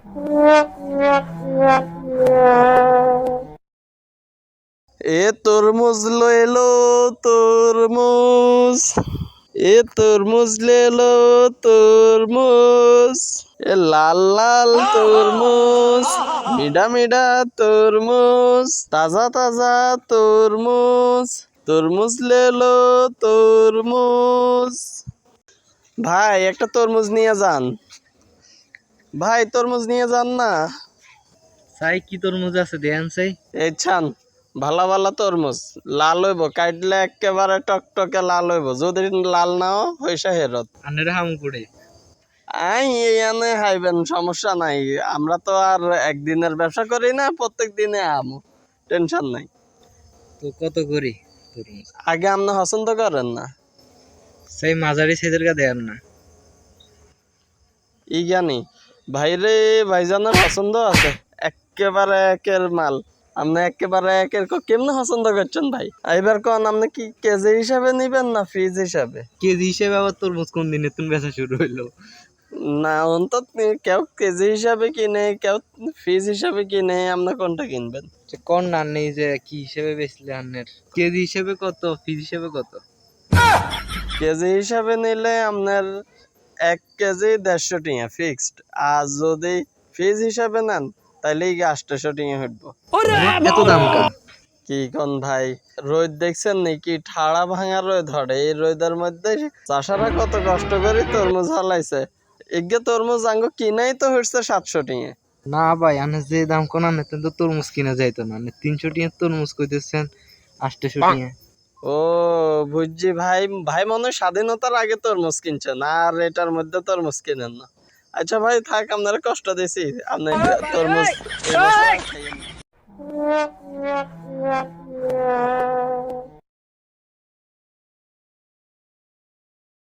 এ তরমুজ লইলো তরমুজ, এ তরমুজ লেলো তরমুজ, এ লাল লাল তরমুজ, মিডা মিডা তরমুজ, তাজা তাজা তরমুজ, তরমুজ লেলো তরমুজ। ভাই একটা তরমুজ নিয়ে যান, ভাই তরমুজ নিয়ে যান না। চাই কি তরমুজ আছে দেন চাই। এই ছান ভালা ভালা তরমুজ, লাল হইব, কাটলে একেবারে টকটকে লাল হইব, যদি লাল নাও হইসা হেরত। আনের হাম করে আই এনে হাইবেন, সমস্যা নাই, আমরা তো আর একদিনের ব্যবসা করি না, প্রত্যেক দিনে আমু, টেনশন নাই। তো কত করি তরমুজ? আগে আপনি পছন্দ করেন না? সেই মাঝারি সাইজের গা দেন না। ই জানি ভাইরে, ভাইজানের পছন্দ আছে, একেবারে একের মাল। আপনি একেবারে একের কেমনে পছন্দ করছেন ভাই? এবার কোন আপনি কি কেজি হিসাবে নিবেন না ফিজ হিসাবে? কেজি হিসেবে আবার তরমুজ কোন দিনে তুমি বেচা শুরু হইলো? না অন্তত কেউ কেজি হিসাবে কিনে, কেউ ফিজ হিসাবে কিনে, আপনি কোনটা কিনবেন? কোন না নেই যে কি হিসেবে বেচলে আনের? কেজি হিসেবে কত, ফিজ হিসেবে কত? কেজি হিসাবে নিলে আপনার 1 কেজি 150 টিয়া ফিক্সড, আর যদি ফিজ হিসাবে নেন তাহলে 800 টিয়া হইব। এত দাম কা? কি কোন ভাই, রোদ দেখছেন নাকি? ঠাড়া ভাঙা রোদ ধরে, এই রোদের মধ্যে চাষারা কত কষ্ট করে তরমুজ হালাইছে। এগে তরমুজ আঙ্গ কিনাই তো হচ্ছে 700 টিয়া। না ভাই, আনে যে দাম কোন আনে তো তরমুজ কিনা যাইতো না। 300 টিয়া তরমুজ কইতেছেন 800 টিয়া। ও বুঝছি ভাই, ভাই মনে হয় স্বাধীনতার আগে তরমুজ কিনছেন, আর এটার মধ্যে তরমুজ কিনেন না। আচ্ছা ভাই থাক, আপনারা কষ্ট দিছি, আপনি তরমুজ এই বছর আর খাইয়েন না।